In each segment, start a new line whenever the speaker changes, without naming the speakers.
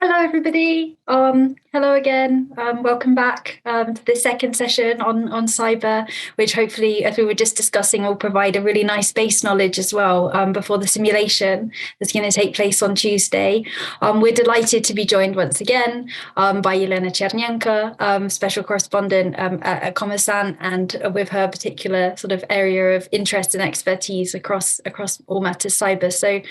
Hello, everybody. Hello again. Welcome back to the second session on cyber, which hopefully, as we were just discussing, will provide a really nice base knowledge as well before the simulation that's going to take place on Tuesday. We're delighted to be joined once again by Elena Chernenko, special correspondent at Kommersant, and with her particular sort of area of interest and expertise across all matters cyber. So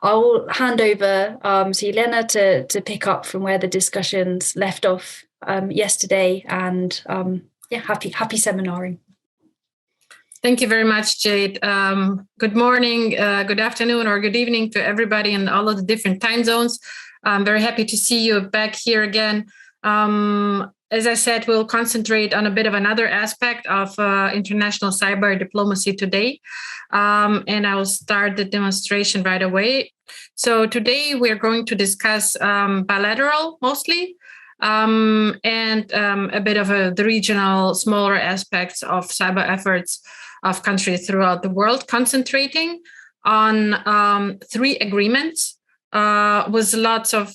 I'll hand over to Elena to pick up from where the discussions left off yesterday, and happy seminaring.
Thank you very much, Jade. Good morning, good afternoon, or good evening to everybody in all of the different time zones. I'm very happy to see you back here again. As I said, we'll concentrate on a bit of another aspect of international cyber diplomacy today. And I will start the demonstration right away. So today we're going to discuss bilateral mostly, and a bit of the regional, smaller aspects of cyber efforts of countries throughout the world, concentrating on 3 agreements. Was lots of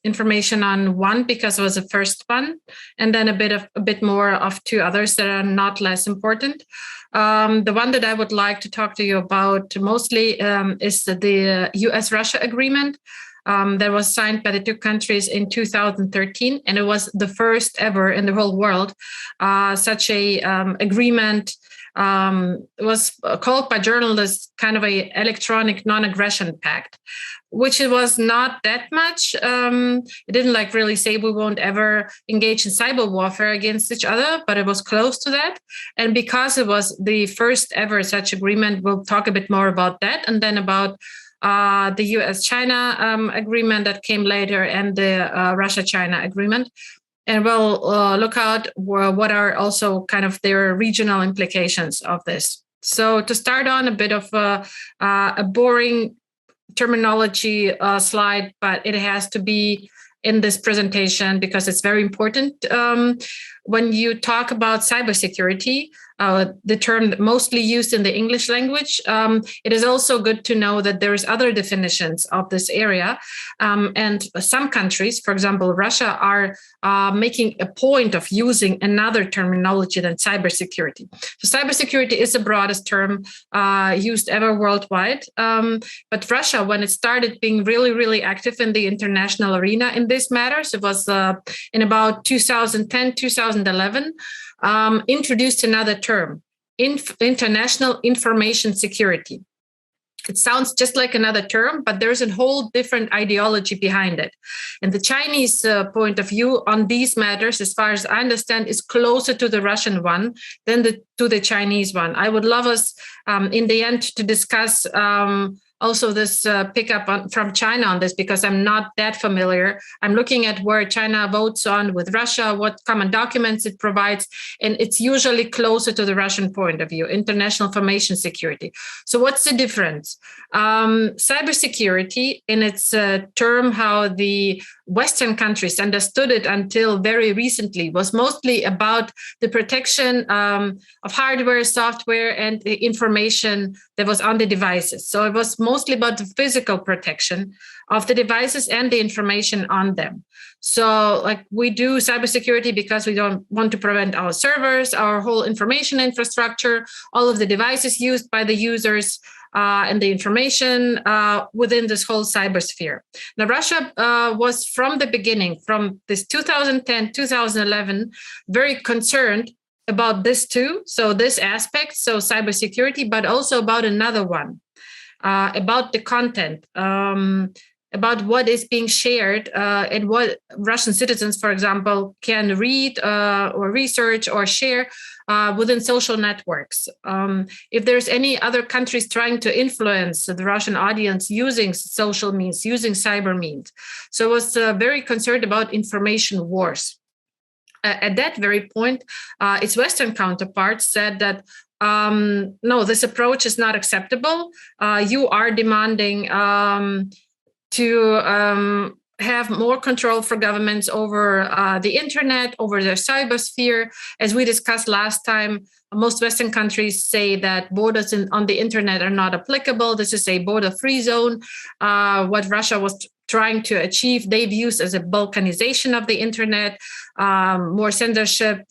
information on one because it was the first one, and then a bit more of 2 others that are not less important. The one that I would like to talk to you about mostly is the US-Russia agreement that was signed by the 2 countries in 2013, and it was the first ever in the whole world such a agreement. It was called by journalists kind of a electronic non-aggression pact, which it was not that much. It didn't really say we won't ever engage in cyber warfare against each other, but it was close to that. And because it was the first ever such agreement, we'll talk a bit more about that, and then about the US-China agreement that came later, and the Russia-China agreement. And we'll look at what are also kind of their regional implications of this. So to start on, a bit of a boring terminology slide, but it has to be in this presentation because it's very important. When you talk about cybersecurity, the term mostly used in the English language, it is also good to know that there's other definitions of this area. And some countries, for example, Russia, are making a point of using another terminology than cybersecurity. So cybersecurity is the broadest term used ever worldwide. But Russia, when it started being really, really active in the international arena in these matters, it was in about 2010, 2011, introduced another term, international information security. It sounds just like another term, but there's a whole different ideology behind it. And the Chinese point of view on these matters, as far as I understand, is closer to the Russian one than to the Chinese one. I would love us in the end to discuss also this pickup from China on this, because I'm not that familiar. I'm looking at where China votes on with Russia, what common documents it provides, and it's usually closer to the Russian point of view, international information security. So what's the difference? Cybersecurity, in its term, how the Western countries understood it until very recently, was mostly about the protection of hardware, software, and the information that was on the devices. So it was mostly about the physical protection of the devices and the information on them. So we do cybersecurity because we don't want to prevent our servers, our whole information infrastructure, all of the devices used by the users, and the information within this whole cybersphere. Now, Russia was from the beginning, from this 2010, 2011, very concerned about this too. So this aspect, so cybersecurity, but also about another one, about the content, about what is being shared and what Russian citizens, for example, can read or research or share within social networks. If there's any other countries trying to influence the Russian audience using social means, using cyber means. So I was very concerned about information wars. At that very point, its Western counterparts said that no, this approach is not acceptable. You are demanding to have more control for governments over the internet, over their cybersphere. As we discussed last time, most Western countries say that borders on the internet are not applicable. This is a border-free zone. What Russia was trying to achieve they views as a balkanization of the internet, more censorship,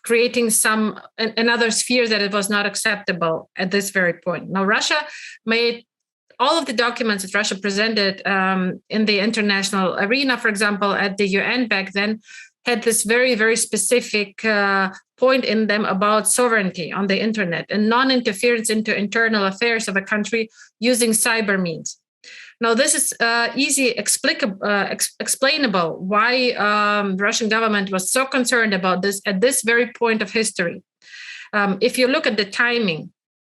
creating some another sphere that it was not acceptable at this very point. Now, Russia made all of the documents that Russia presented in the international arena, for example, at the UN back then, had this very, very specific point in them about sovereignty on the internet and non-interference into internal affairs of a country using cyber means. Now, this is easy explainable why the Russian government was so concerned about this at this very point of history. If you look at the timing,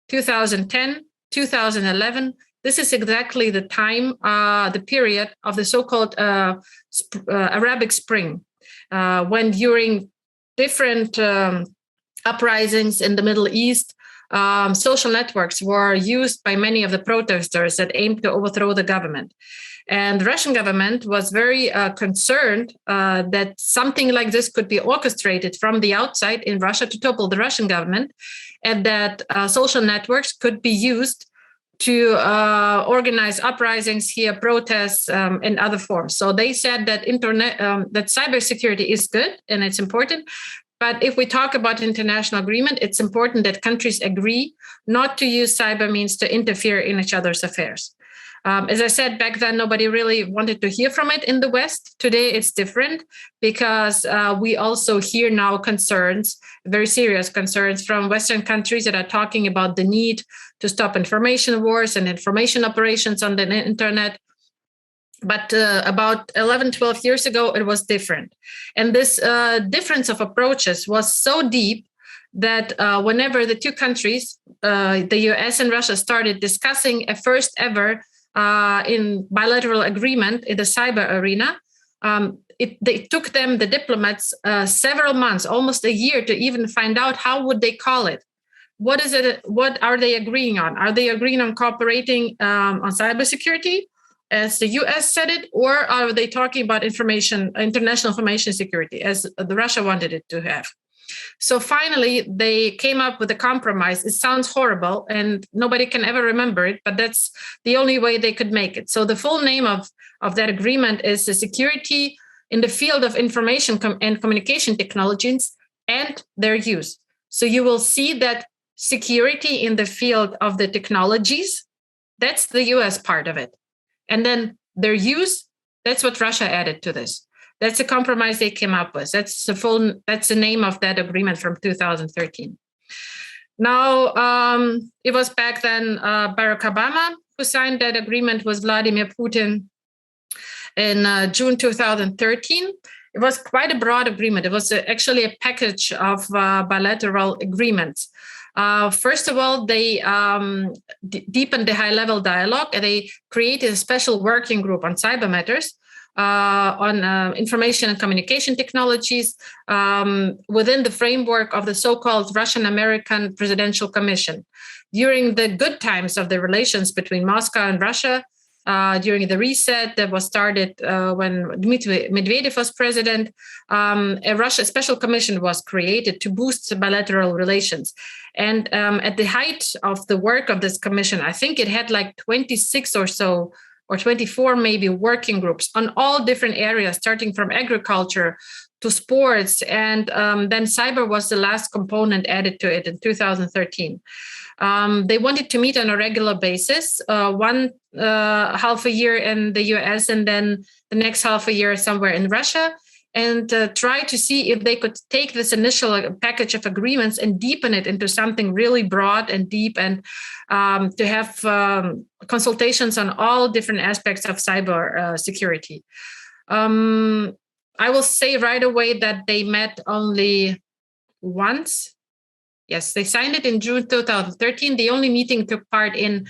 2010, 2011, this is exactly the time, the period of the so-called Arabic Spring, when during different uprisings in the Middle East, social networks were used by many of the protesters that aimed to overthrow the government. And the Russian government was very concerned that something like this could be orchestrated from the outside in Russia to topple the Russian government, and that social networks could be used to organize uprisings here, protests, in other forms. So they said that that cybersecurity is good and it's important. But if we talk about international agreement, it's important that countries agree not to use cyber means to interfere in each other's affairs. As I said, back then, nobody really wanted to hear from it in the West. Today, it's different because we also hear now concerns, very serious concerns from Western countries that are talking about the need to stop information wars and information operations on the internet. But about 11, 12 years ago, it was different. And this difference of approaches was so deep that whenever the two countries, the US and Russia, started discussing a first ever in bilateral agreement in the cyber arena, it took them, the diplomats, several months, almost a year, to even find out how would they call it. What is it? What are they agreeing on? Are they agreeing on cooperating on cybersecurity, as the US said it, or are they talking about international information security, as the Russia wanted it to have? So finally, they came up with a compromise. It sounds horrible and nobody can ever remember it, but that's the only way they could make it. So the full name of that agreement is the Security in the Field of Information and Communication Technologies and Their Use. So you will see that security in the field of the technologies, that's the US part of it. And then their use, that's what Russia added to this. That's the compromise they came up with. That's the name of that agreement from 2013. Now, it was back then Barack Obama who signed that agreement with Vladimir Putin in June 2013. It was quite a broad agreement. It was actually a package of bilateral agreements. First of all, they deepened the high-level dialogue, and they created a special working group on cyber matters, on information and communication technologies, within the framework of the so-called Russian-American Presidential Commission. During the good times of the relations between Moscow and Russia, during the reset that was started when Dmitry Medvedev was president, a special commission was created to boost bilateral relations. And at the height of the work of this commission, I think it had like 26 or so, or 24 maybe, working groups on all different areas, starting from agriculture to sports. And then cyber was the last component added to it in 2013. They wanted to meet on a regular basis, one half a year in the US and then the next half a year somewhere in Russia, and try to see if they could take this initial package of agreements and deepen it into something really broad and deep, and to have consultations on all different aspects of cyber security. I will say right away that they met only once. Yes, they signed it in June 2013. The only meeting took part in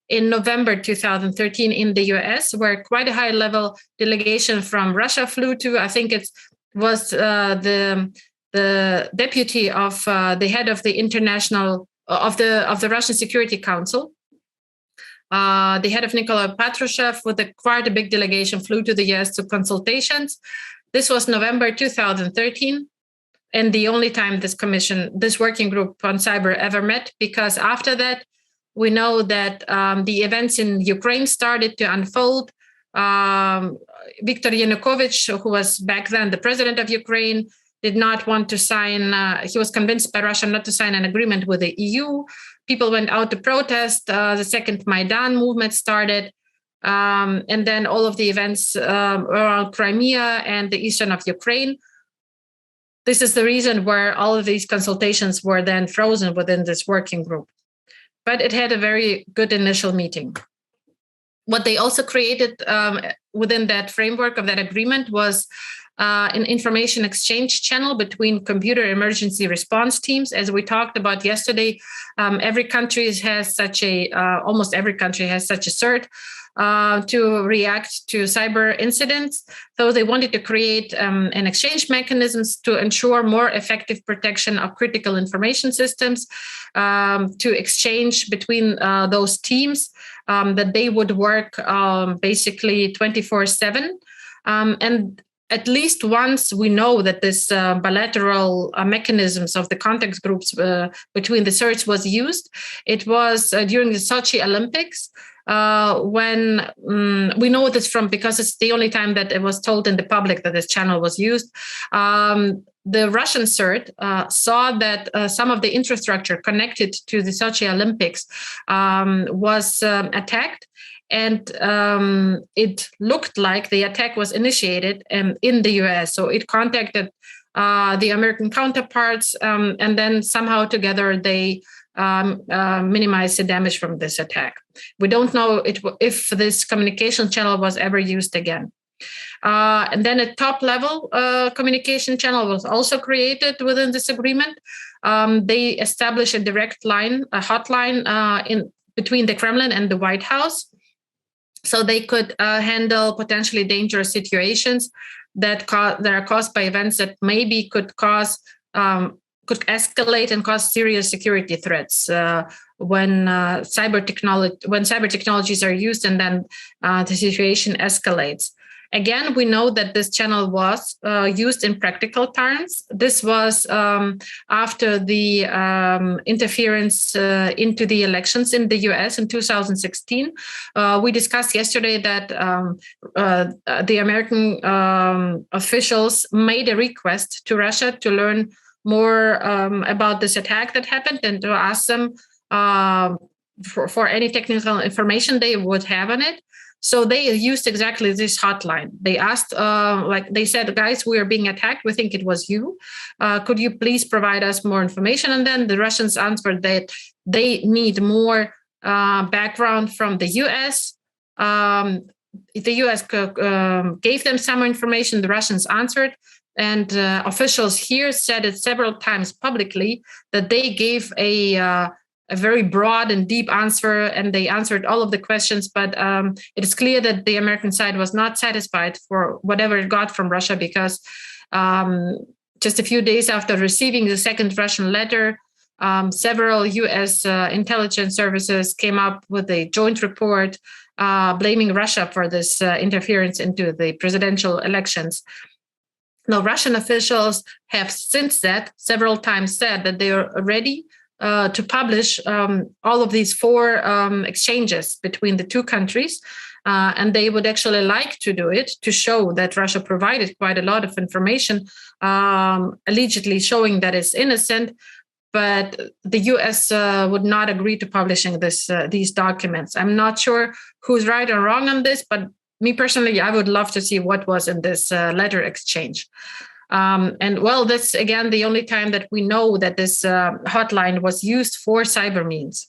November 2013 in the US, where quite a high-level delegation from Russia flew to. I think it was the deputy of the head of the international of the Russian Security Council. The head of Nikolai Patrushev, with quite a big delegation, flew to the US to consultations. This was November 2013. And the only time this working group on cyber ever met, because after that, we know that the events in Ukraine started to unfold. Viktor Yanukovych, who was back then the president of Ukraine, did not want to sign. He was convinced by Russia not to sign an agreement with the EU. People went out to protest. The second Maidan movement started. And then all of the events around Crimea and the eastern of Ukraine. This is the reason where all of these consultations were then frozen within this working group. But it had a very good initial meeting. What they also created within that framework of that agreement was an information exchange channel between computer emergency response teams. As we talked about yesterday, every country has such a, almost every country has such a CERT to react to cyber incidents. So they wanted to create an exchange mechanisms to ensure more effective protection of critical information systems, to exchange between those teams, that they would work basically 24/7. And at least once we know that this bilateral mechanisms of the contact groups between the CERTs was used. It was during the Sochi Olympics when we know this from, because it's the only time that it was told in the public that this channel was used. The Russian CERT saw that some of the infrastructure connected to the Sochi Olympics was attacked. And it looked like the attack was initiated in the US. So it contacted the American counterparts, and then somehow together they minimized the damage from this attack. We don't know if this communication channel was ever used again. And then a top level communication channel was also created within this agreement. They established a direct line, a hotline in between the Kremlin and the White House, so they could handle potentially dangerous situations that are caused by events that maybe could escalate and cause serious security threats when cyber technologies are used, and then the situation escalates. Again, we know that this channel was used in practical terms. This was after the interference into the elections in the US in 2016. We discussed yesterday that the American officials made a request to Russia to learn more about this attack that happened and to ask them for any technical information they would have on it. So they used exactly this hotline. They asked, they said, guys, we are being attacked. We think it was you. Could you please provide us more information? And then the Russians answered that they need more background from the US. The US gave them some information. The Russians answered. And officials here said it several times publicly that they gave a very broad and deep answer, and they answered all of the questions. But it is clear that the American side was not satisfied for whatever it got from Russia, because just a few days after receiving the second Russian letter, several US intelligence services came up with a joint report blaming Russia for this interference into the presidential elections. Now, Russian officials have since that several times said that they are ready to publish all of these 4 exchanges between the two countries. And they would actually like to do it to show that Russia provided quite a lot of information, allegedly showing that it's innocent. But the US would not agree to publishing these documents. I'm not sure who's right or wrong on this, but me personally, I would love to see what was in this letter exchange. And well, that's again the only time that we know that this hotline was used for cyber means.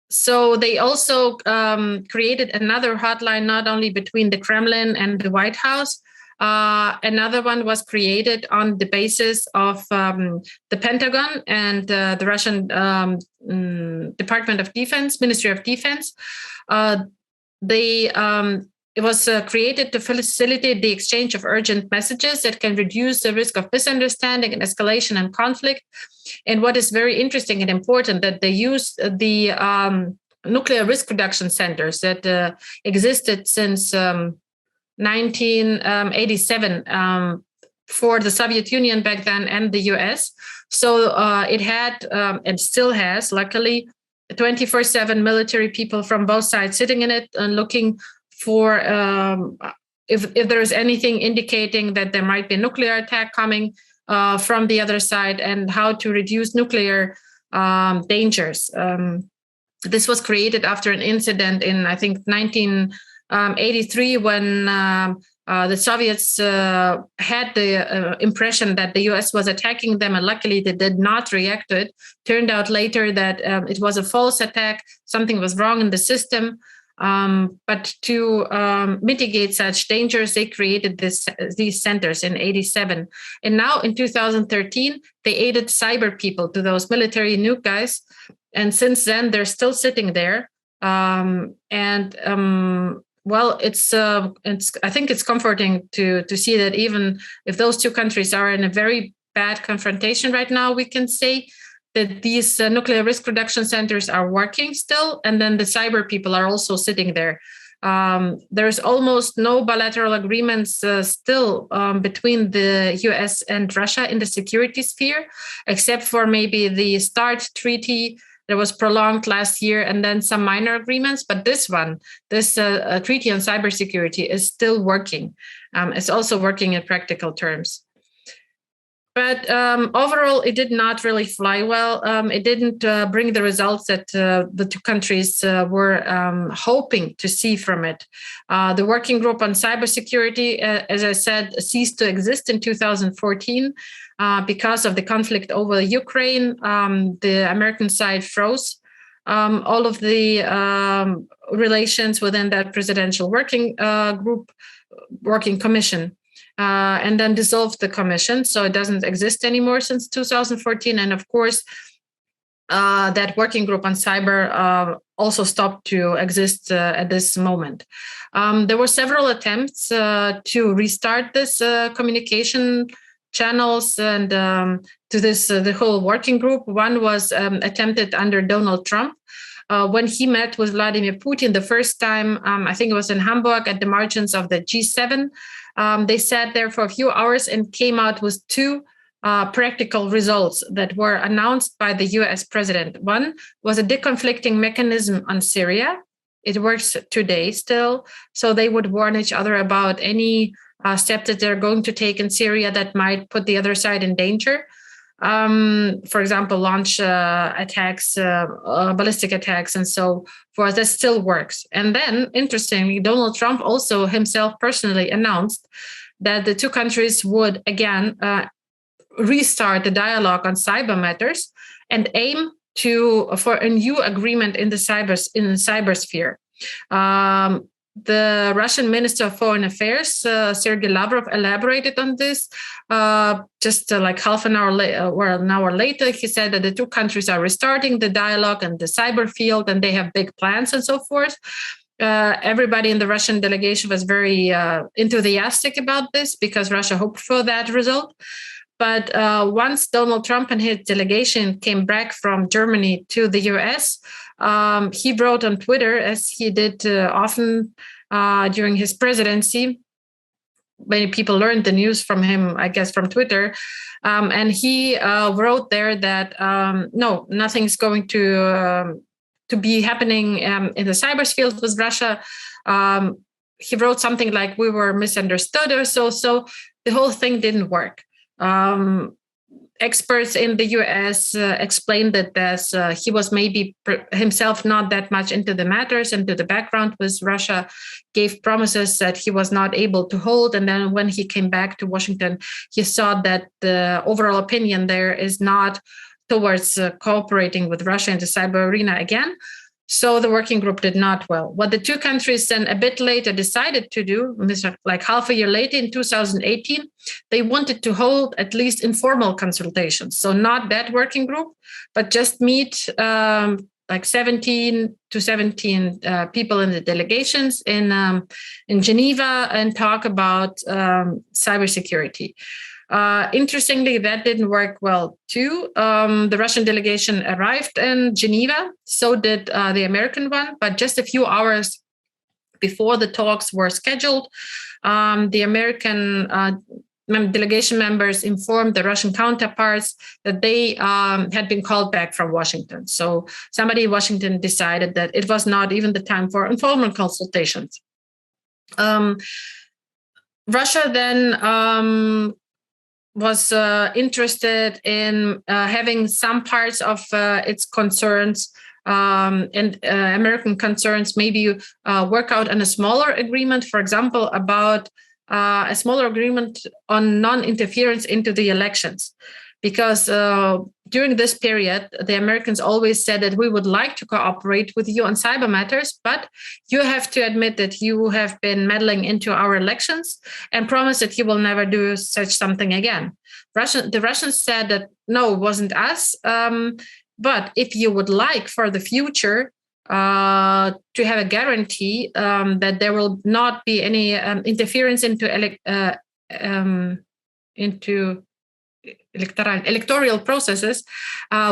So they also created another hotline, not only between the Kremlin and the White House. Another one was created on the basis of the Pentagon and the Russian Department of Defense, Ministry of Defense. It was created to facilitate the exchange of urgent messages that can reduce the risk of misunderstanding and escalation and conflict. And what is very interesting and important, that they used the nuclear risk reduction centers that existed since 1987 for the Soviet Union back then and the US. So it had and still has, luckily, 24/7 military people from both sides sitting in it and looking for if there is anything indicating that there might be a nuclear attack coming from the other side, and how to reduce nuclear dangers. This was created after an incident in, I think, 1983, when the Soviets had the impression that the US was attacking them, and luckily they did not react to it. Turned out later that it was a false attack. Something was wrong in the system. But to mitigate such dangers, they created these centers in 1987. And now in 2013, they added cyber people to those military nuke guys. And since then, they're still sitting there. Well, it's I think it's comforting to see that even if those two countries are in a very bad confrontation right now, we can say that these nuclear risk reduction centers are working still, and then the cyber people are also sitting there. There's almost no bilateral agreements still between the US and Russia in the security sphere, except for maybe the START treaty that was prolonged last year, and then some minor agreements. But this treaty on cybersecurity is still working. It's also working in practical terms. But overall, it did not really fly well. It didn't bring the results that the two countries were hoping to see from it. The working group on cybersecurity, as I said, ceased to exist in 2014 because of the conflict over Ukraine. The American side froze all of the relations within that presidential working commission. And then dissolved the commission. So it doesn't exist anymore since 2014. And of course, that working group on cyber also stopped to exist at this moment. There were several attempts to restart this communication channels and to this the whole working group. One was attempted under Donald Trump. When he met with Vladimir Putin the first time, I think it was in Hamburg at the margins of the G7. They sat there for a few hours and came out with two practical results that were announced by the US president. One was a deconflicting mechanism on Syria. It works today still. So they would warn each other about any steps that they're going to take in Syria that might put the other side in danger. For example, launch attacks, ballistic attacks, and so forth. That still works. And then, interestingly, Donald Trump also himself personally announced that the two countries would again restart the dialogue on cyber matters and aim for a new agreement in the cybersphere. The Russian Minister of Foreign Affairs, Sergei Lavrov, elaborated on this just like half an hour or an hour later. He said that the two countries are restarting the dialogue in the cyber field, and they have big plans and so forth. Everybody in the Russian delegation was very enthusiastic about this because Russia hoped for that result. But once Donald Trump and his delegation came back from Germany to the US, he wrote on Twitter, as he did often during his presidency. Many people learned the news from him, I guess, from Twitter. And he wrote there that, no, nothing's going to be happening in the cyber field with Russia. He wrote something like, we were misunderstood or so. So the whole thing didn't work. Experts in the US explained that he was maybe himself not that much into the matters and to the background with Russia, gave promises that he was not able to hold. And then when he came back to Washington, he saw that the overall opinion there is not towards cooperating with Russia in the cyber arena again. So the working group did not well. What the two countries then a bit later decided to do, like half a year later in 2018, they wanted to hold at least informal consultations. So not that working group, but just meet like 17 to 17 people in the delegations in Geneva and talk about cybersecurity. Interestingly, that didn't work well, too. The Russian delegation arrived in Geneva. So did the American one. But just a few hours before the talks were scheduled, the American delegation members informed the Russian counterparts that they had been called back from Washington. So somebody in Washington decided that it was not even the time for informal consultations. Russia then was interested in having some parts of its concerns and American concerns maybe work out on a smaller agreement, for example, about a smaller agreement on non-interference into the elections. Because during this period, the Americans always said that we would like to cooperate with you on cyber matters, but you have to admit that you have been meddling into our elections and promise that you will never do such something again. The Russians said that, no, it wasn't us. But if you would like for the future to have a guarantee that there will not be any interference into electoral processes,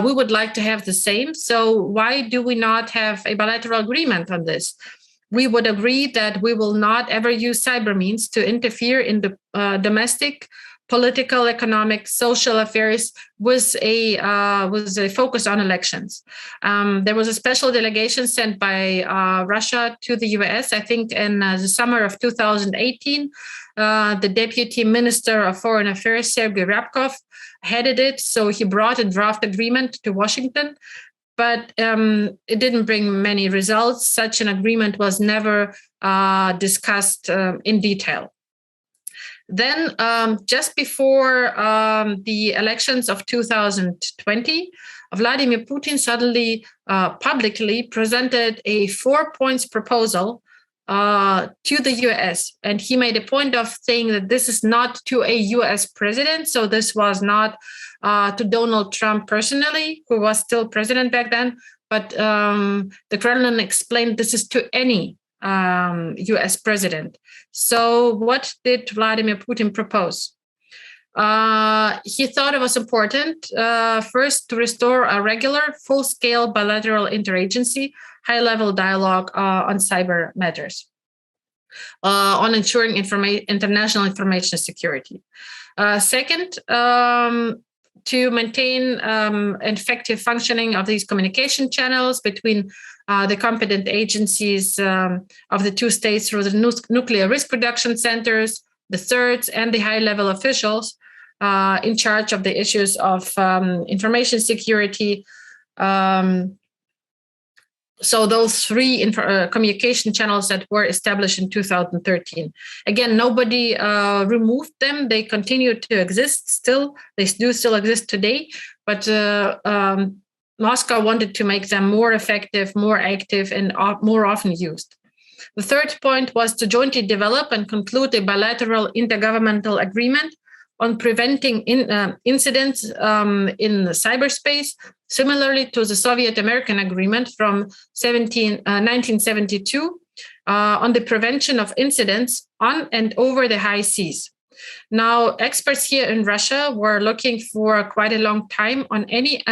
we would like to have the same. So why do we not have a bilateral agreement on this? We would agree that we will not ever use cyber means to interfere in the domestic, political, economic, social affairs with a focus on elections. There was a special delegation sent by Russia to the US, I think in the summer of 2018. The Deputy Minister of Foreign Affairs, Sergei Ryabkov, headed it. So he brought a draft agreement to Washington, but it didn't bring many results. Such an agreement was never discussed in detail. Then, just before the elections of 2020, Vladimir Putin suddenly publicly presented a 4-point proposal to the US. And he made a point of saying that this is not to a US president. So this was not to Donald Trump personally, who was still president back then. But the Kremlin explained this is to any US president. So what did Vladimir Putin propose? He thought it was important, first, to restore a regular, full-scale bilateral interagency, high-level dialogue on cyber matters, on ensuring international information security. Second, to maintain effective functioning of these communication channels between the competent agencies of the two states through the nuclear risk reduction centers, the thirds, and the high-level officials in charge of the issues of information security. So those three communication channels that were established in 2013. Again, nobody removed them. They continue to exist still. They do still exist today, but Moscow wanted to make them more effective, more active, and more often used. The third point was to jointly develop and conclude a bilateral intergovernmental agreement on preventing incidents in cyberspace, similarly to the Soviet-American agreement from 1972 on the prevention of incidents on and over the high seas. Now, experts here in Russia were looking for quite a long time on any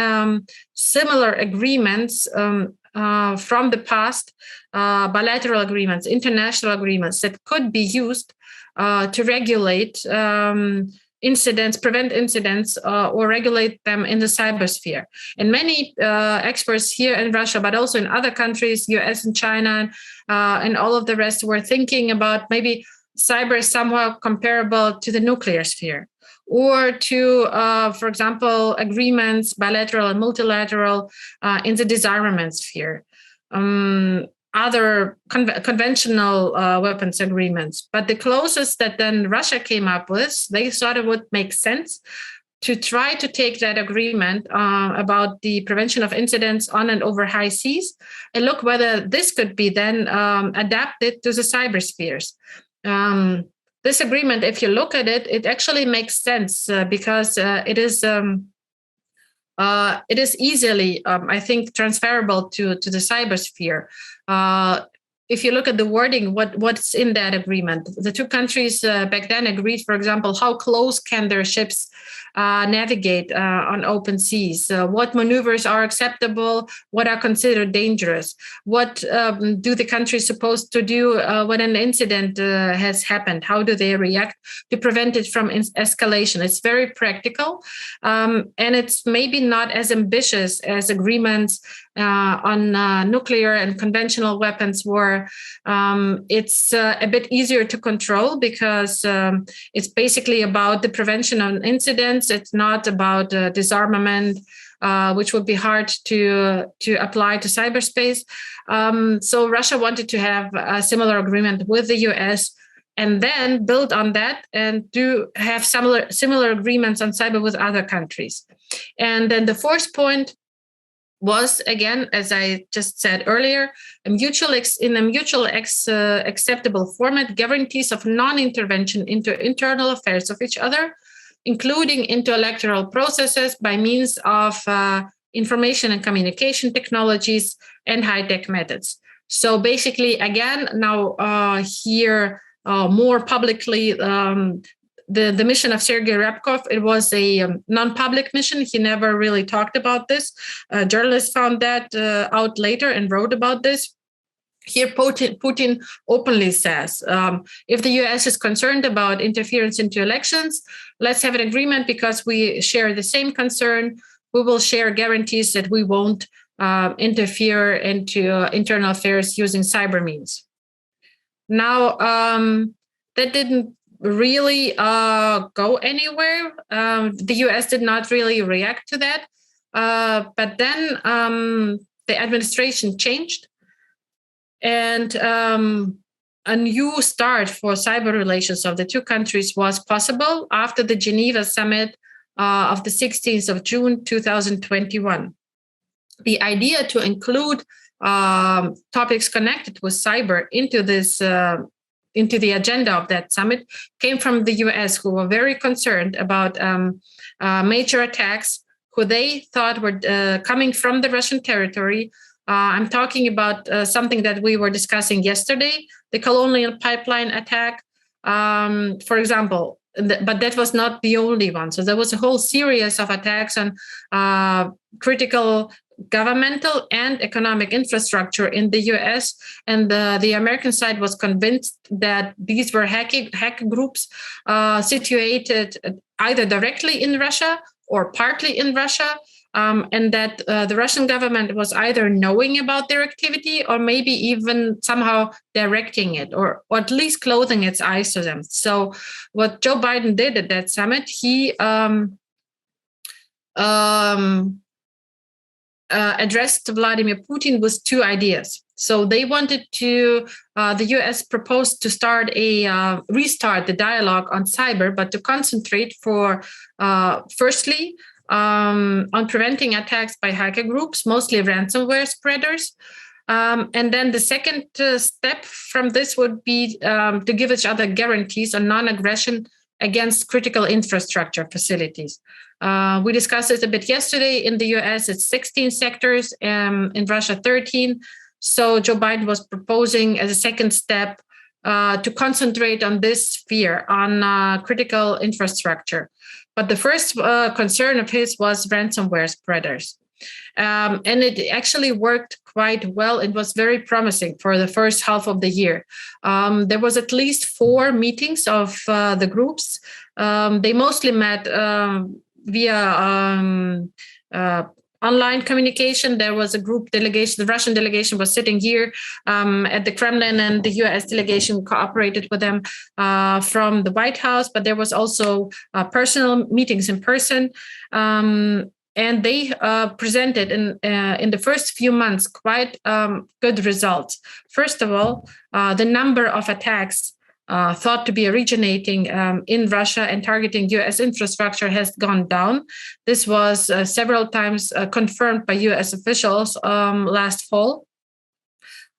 similar agreements from the past, bilateral agreements, international agreements that could be used to regulate incidents, prevent incidents, or regulate them in the cybersphere. And many experts here in Russia, but also in other countries, US and China, and all of the rest, were thinking about maybe cyber is somehow comparable to the nuclear sphere, or to, for example, agreements, bilateral and multilateral, in the disarmament sphere. Other conventional weapons agreements. But the closest that then Russia came up with, they thought it would make sense to try to take that agreement about the prevention of incidents on and over high seas and look whether this could be then adapted to the cyberspheres. This agreement, if you look at it, it actually makes sense because it is easily, I think, transferable to the cybersphere. if you look at the wording, what's in that agreement, the two countries back then agreed, for example, how close can their ships navigate on open seas, what maneuvers are acceptable, what are considered dangerous, what do the countries supposed to do when an incident has happened, how do they react to prevent it from escalation. It's very practical, and it's maybe not as ambitious as agreements on nuclear and conventional weapons were. It's a bit easier to control because it's basically about the prevention of incidents. It's not about disarmament, which would be hard to apply to cyberspace. So Russia wanted to have a similar agreement with the US and then build on that and do have similar agreements on cyber with other countries. And then the fourth point was, again, as I just said earlier, in a mutual acceptable format, guarantees of non-intervention into internal affairs of each other, including into electoral processes by means of information and communication technologies and high-tech methods. So basically, again, now here more publicly, the mission of Sergei Ryabkov, it was a non-public mission. He never really talked about this. Journalists found that out later and wrote about this. Here, Putin openly says, if the US is concerned about interference into elections, let's have an agreement because we share the same concern. We will share guarantees that we won't interfere into internal affairs using cyber means. Now, that didn't really go anywhere. The US did not really react to that. But then the administration changed, and a new start for cyber relations of the two countries was possible after the Geneva summit of the 16th of June, 2021. The idea to include topics connected with cyber into this into the agenda of that summit came from the US, who were very concerned about major attacks who they thought were coming from the Russian territory. I'm talking about something that we were discussing yesterday, the Colonial Pipeline attack, for example. But that was not the only one. So there was a whole series of attacks on critical governmental and economic infrastructure in the US. And the American side was convinced that these were hack groups situated either directly in Russia or partly in Russia. And that the Russian government was either knowing about their activity or maybe even somehow directing it or at least closing its eyes to them. So what Joe Biden did at that summit, he addressed Vladimir Putin with two ideas. So they wanted to, the US proposed to restart the dialogue on cyber, but to concentrate firstly, on preventing attacks by hacker groups, mostly ransomware spreaders. And then the second step from this would be to give each other guarantees on non-aggression against critical infrastructure facilities. We discussed it a bit yesterday. In the US, it's 16 sectors, in Russia, 13. So Joe Biden was proposing as a second step to concentrate on this sphere, on critical infrastructure. But the first concern of his was ransomware spreaders. And it actually worked quite well. It was very promising for the first half of the year. There was at least 4 meetings of the groups. They mostly met via online communication. There was a group delegation. The Russian delegation was sitting here at the Kremlin, and the US delegation cooperated with them from the White House. But there was also personal meetings in person. And they presented in the first few months quite good results. First of all, the number of attacks thought to be originating in Russia and targeting US infrastructure has gone down. This was several times confirmed by US officials last fall.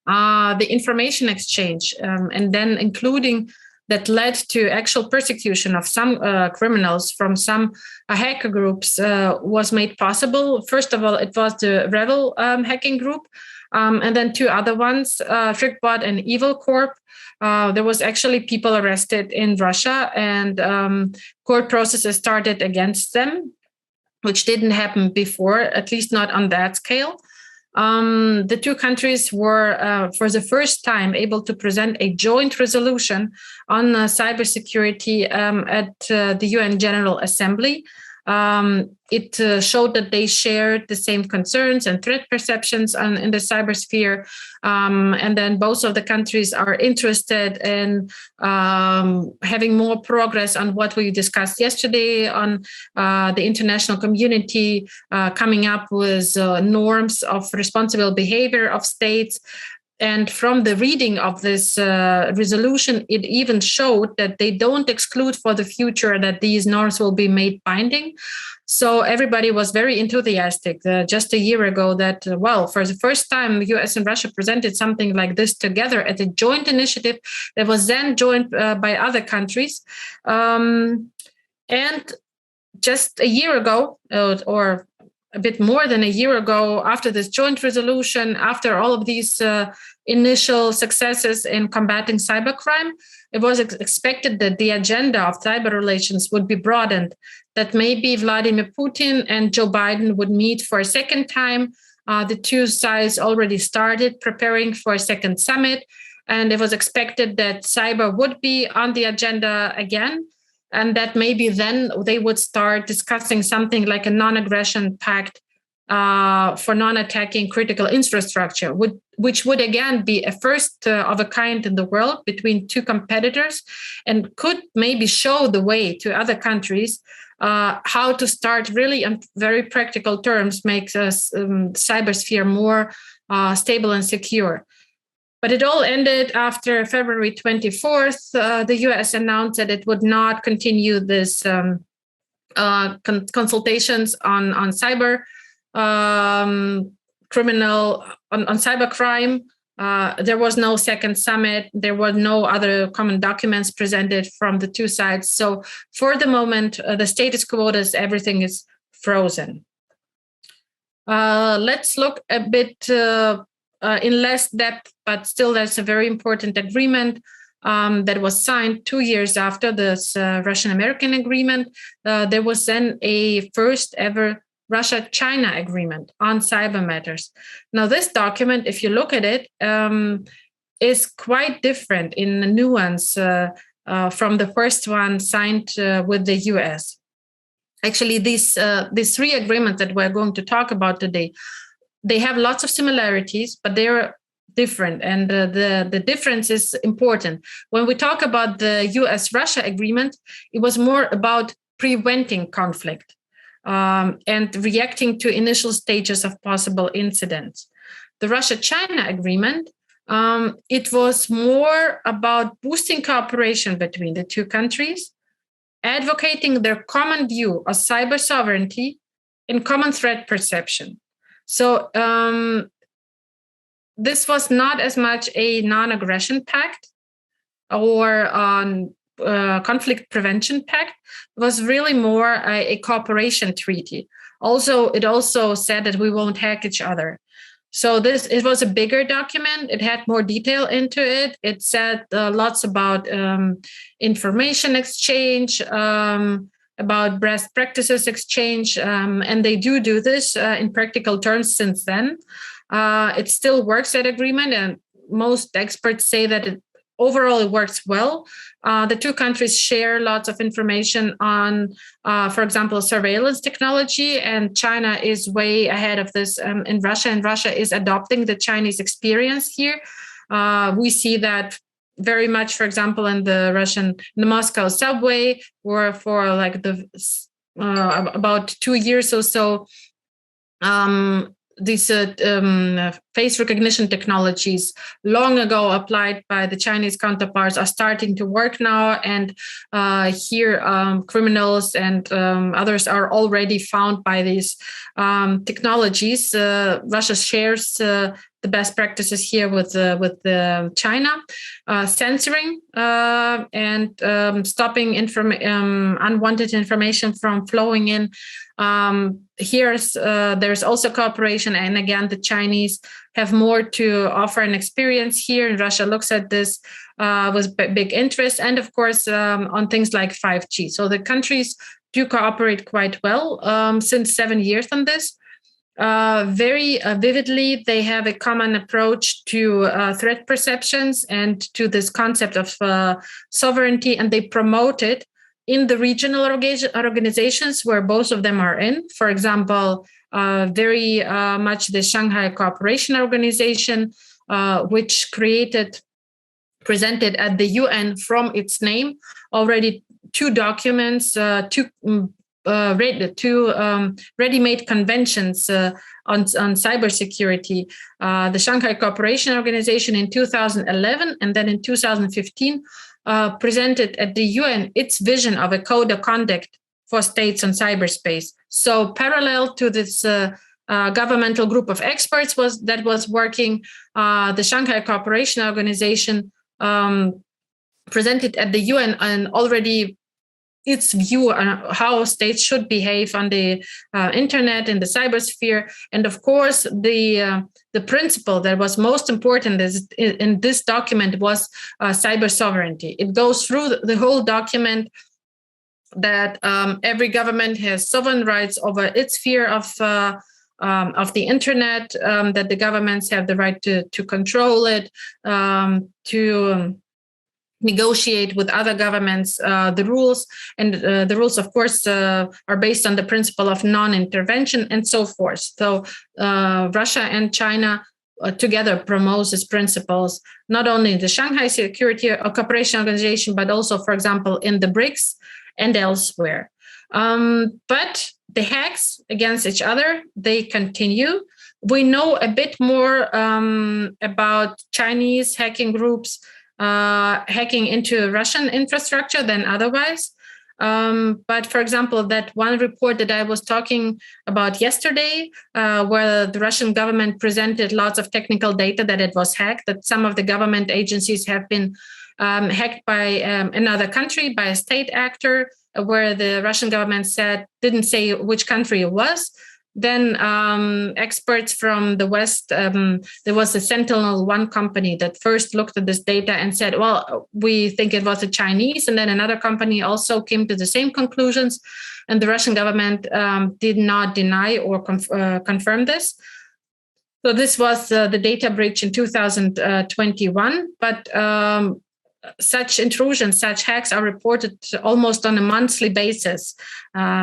The information exchange, and then including that led to actual persecution of some criminals from some hacker groups was made possible. First of all, it was the Rebel hacking group. And then two other ones, TrickBot and Evil Corp. There was actually people arrested in Russia, and court processes started against them, which didn't happen before, at least not on that scale. The two countries were, for the first time, able to present a joint resolution on cybersecurity at the UN General Assembly. It showed that they shared the same concerns and threat perceptions in the cybersphere. And then both of the countries are interested in having more progress on what we discussed yesterday on the international community coming up with norms of responsible behavior of states. And from the reading of this resolution, it even showed that they don't exclude for the future that these norms will be made binding. So everybody was very enthusiastic just a year ago that, for the first time, the US and Russia presented something like this together as a joint initiative that was then joined by other countries. And just a year ago, or a bit more than a year ago, after this joint resolution, after all of these initial successes in combating cybercrime, it was expected that the agenda of cyber relations would be broadened, that maybe Vladimir Putin and Joe Biden would meet for a second time. The two sides already started preparing for a second summit, and it was expected that cyber would be on the agenda again, and that maybe then they would start discussing something like a non-aggression pact for non-attacking critical infrastructure, which would again be a first of a kind in the world between two competitors, and could maybe show the way to other countries how to start really on very practical terms, make the cybersphere more stable and secure. But it all ended after February 24th. The US announced that it would not continue this consultations on cyber criminal, on cybercrime. There was no second summit. There were no other common documents presented from the two sides. So for the moment, the status quo is everything is frozen. Let's look a bit in less depth, but still that's a very important agreement that was signed 2 years after this Russian-American agreement. There was then a first ever Russia-China agreement on cyber matters. Now, this document, if you look at it, is quite different in nuance from the first one signed with the US. Actually, these three agreements that we're going to talk about today, they have lots of similarities, but they're different. And the difference is important. When we talk about the US-Russia agreement, it was more about preventing conflict and reacting to initial stages of possible incidents. The Russia-China agreement, it was more about boosting cooperation between the two countries, advocating their common view of cyber sovereignty and common threat perception. So this was not as much a non-aggression pact or conflict prevention pact. It was really more a cooperation treaty. It also said that we won't hack each other. So it was a bigger document. It had more detail into it. It said lots about information exchange, about best practices exchange, and they do this in practical terms since then. It still works, that agreement, and most experts say that overall it works well. The two countries share lots of information on, for example, surveillance technology, and China is way ahead of this in Russia, and Russia is adopting the Chinese experience here. We see that very much, for example, in the Moscow subway, or for like about 2 years or so, these face recognition technologies long ago applied by the Chinese counterparts are starting to work now. And here criminals and others are already found by these technologies. Russia shares the best practices here with China, censoring and stopping unwanted information from flowing in. There's also cooperation, and again, the Chinese have more to offer and experience here, and Russia looks at this with big interest, and of course on things like 5G. So the countries do cooperate quite well since 7 years on this. Very vividly, they have a common approach to threat perceptions and to this concept of sovereignty, and they promote it in the regional organizations where both of them are in. For example, very much the Shanghai Cooperation Organization, which presented at the UN from its name already two documents, ready-made conventions on cybersecurity. The Shanghai Cooperation Organization in 2011 and then in 2015 presented at the UN its vision of a code of conduct for states on cyberspace. So parallel to this governmental group of experts that was working, the Shanghai Cooperation Organization presented at the UN and already its view on how states should behave on the internet in the cybersphere. And of course, the principle that was most important in this document was cyber sovereignty. It goes through the whole document that every government has sovereign rights over its sphere of the internet, that the governments have the right to control it, to negotiate with other governments the rules, and the rules, of course, are based on the principle of non-intervention and so forth. So Russia and China together promote these principles, not only in the Shanghai Security Cooperation Organization, but also, for example, in the BRICS and elsewhere. But the hacks against each other, they continue. We know a bit more about Chinese hacking groups hacking into Russian infrastructure than otherwise. But for example, that one report that I was talking about yesterday, where the Russian government presented lots of technical data that it was hacked, that some of the government agencies have been hacked by another country, by a state actor, where the Russian government didn't say which country it was. Then experts from the West, there was a Sentinel-1 company that first looked at this data and said, well, we think it was the Chinese. And then another company also came to the same conclusions. And the Russian government did not deny or confirm this. So this was the data breach in 2021. But such intrusions, such hacks are reported almost on a monthly basis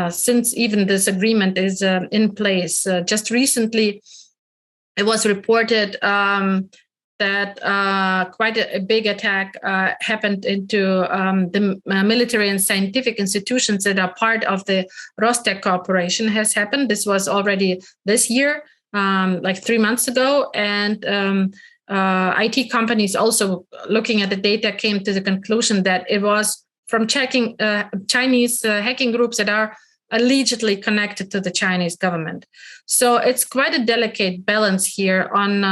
since even this agreement is in place. Just recently, it was reported that quite a big attack happened into the military and scientific institutions that are part of the Rostec Corporation has happened. This was already this year, like 3 months ago. And IT companies also looking at the data came to the conclusion that it was from checking Chinese hacking groups that are allegedly connected to the Chinese government. So it's quite a delicate balance here on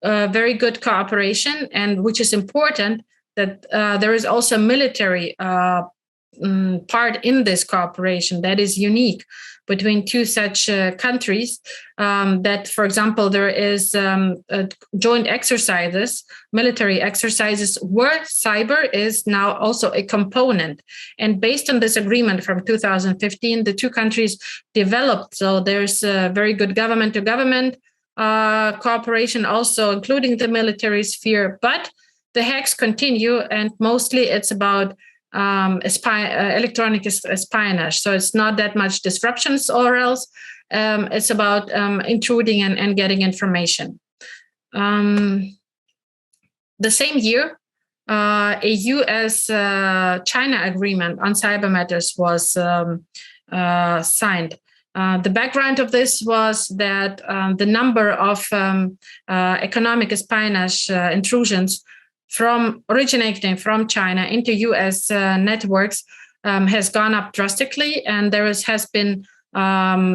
very good cooperation, and which is important that there is also military part in this cooperation that is unique between two such countries, that, for example, there is joint exercises, military exercises, where cyber is now also a component. And based on this agreement from 2015, the two countries developed. So there's very good government-to-government cooperation also, including the military sphere. But the hacks continue, and mostly it's about electronic espionage. So it's not that much disruptions or else. It's about intruding and getting information. The same year, a US-China agreement on cyber matters was signed. The background of this was that the number of economic espionage intrusions originating from China into US networks has gone up drastically, and there has been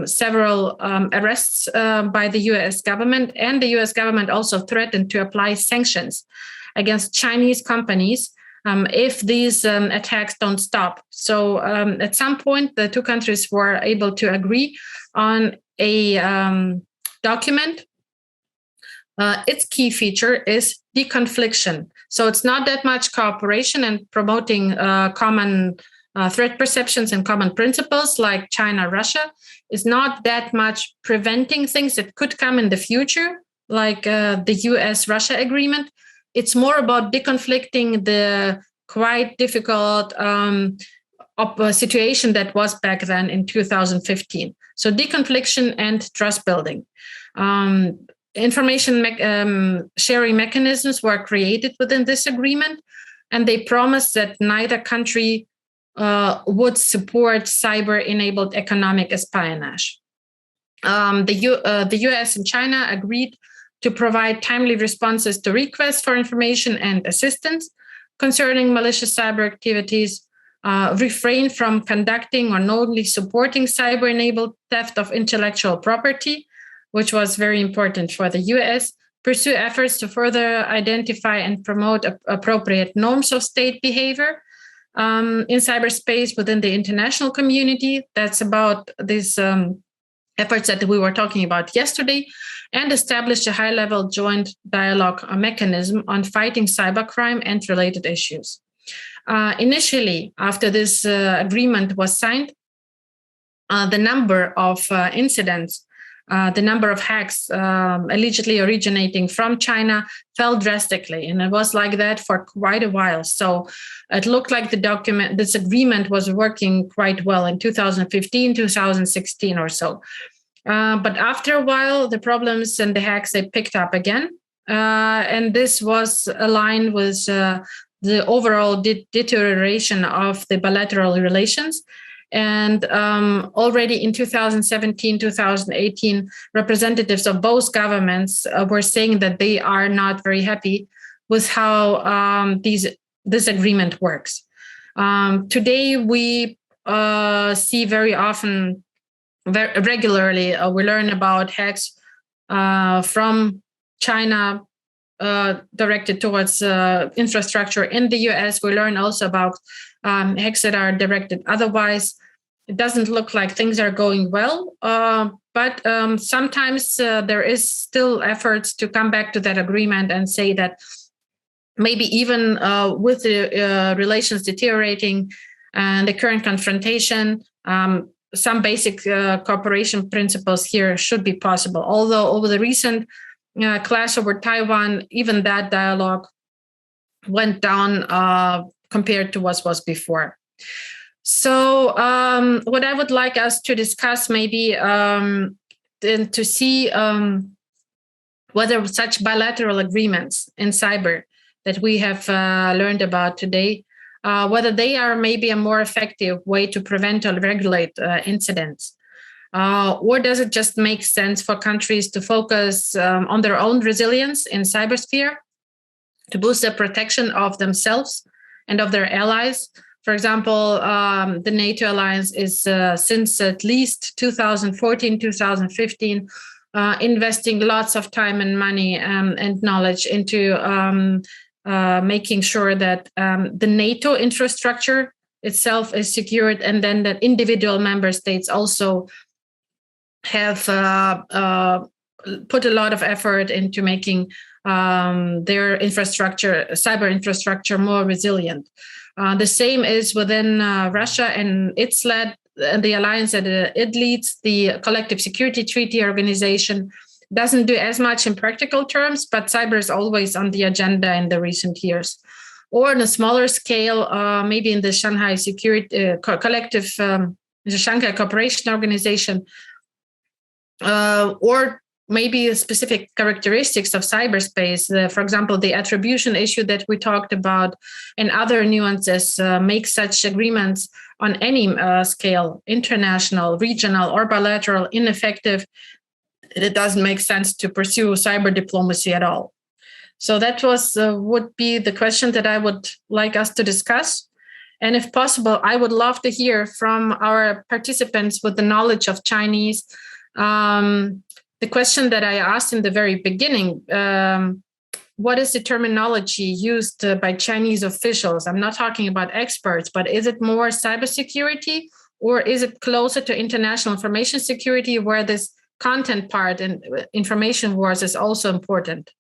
several arrests by the US government, and the US government also threatened to apply sanctions against Chinese companies if these attacks don't stop. So at some point, the two countries were able to agree on a document. Its key feature is deconfliction. So it's not that much cooperation and promoting common threat perceptions and common principles like China, Russia. Is not that much preventing things that could come in the future, like the US-Russia agreement. It's more about deconflicting the quite difficult situation that was back then in 2015. So deconfliction and trust building. Information sharing mechanisms were created within this agreement, and they promised that neither country would support cyber-enabled economic espionage. The US and China agreed to provide timely responses to requests for information and assistance concerning malicious cyber activities, refrain from conducting or knowingly supporting cyber-enabled theft of intellectual property, which was very important for the US, pursue efforts to further identify and promote appropriate norms of state behavior in cyberspace within the international community. That's about these efforts that we were talking about yesterday, and established a high-level joint dialogue mechanism on fighting cybercrime and related issues. Initially, after this agreement was signed, the number of incidents, the number of hacks allegedly originating from China fell drastically, and it was like that for quite a while. So it looked like this agreement was working quite well in 2015, 2016 or so. But after a while, the problems and the hacks, they picked up again. And this was aligned with the overall deterioration of the bilateral relations. And already in 2017, 2018, representatives of both governments were saying that they are not very happy with how this agreement works. Today, we see very often, very regularly, we learn about hacks from China directed towards infrastructure in the US. We learn also about hacks that are directed otherwise. It doesn't look like things are going well, but sometimes there is still efforts to come back to that agreement and say that maybe even with the relations deteriorating and the current confrontation, some basic cooperation principles here should be possible. Although over the recent clash over Taiwan, even that dialogue went down compared to what was before. So what I would like us to discuss maybe and to see whether such bilateral agreements in cyber that we have learned about today, whether they are maybe a more effective way to prevent or regulate incidents. Or does it just make sense for countries to focus on their own resilience in cybersphere to boost the protection of themselves and of their allies? For example, the NATO alliance is since at least 2014, 2015, investing lots of time and money and knowledge into making sure that the NATO infrastructure itself is secured, and then that individual member states also have put a lot of effort into making their infrastructure, cyber infrastructure, more resilient. The same is within Russia, and it's led the alliance that it leads, the Collective Security Treaty Organization, doesn't do as much in practical terms, but cyber is always on the agenda in the recent years. Or on a smaller scale, maybe in the Shanghai Security Collective, the Shanghai Cooperation Organization, or maybe specific characteristics of cyberspace. For example, the attribution issue that we talked about and other nuances make such agreements on any scale, international, regional, or bilateral, ineffective. It doesn't make sense to pursue cyber diplomacy at all. So that would be the question that I would like us to discuss. And if possible, I would love to hear from our participants with the knowledge of Chinese. The question that I asked in the very beginning, what is the terminology used by Chinese officials? I'm not talking about experts, but is it more cybersecurity, or is it closer to international information security, where this content part and information wars is also important?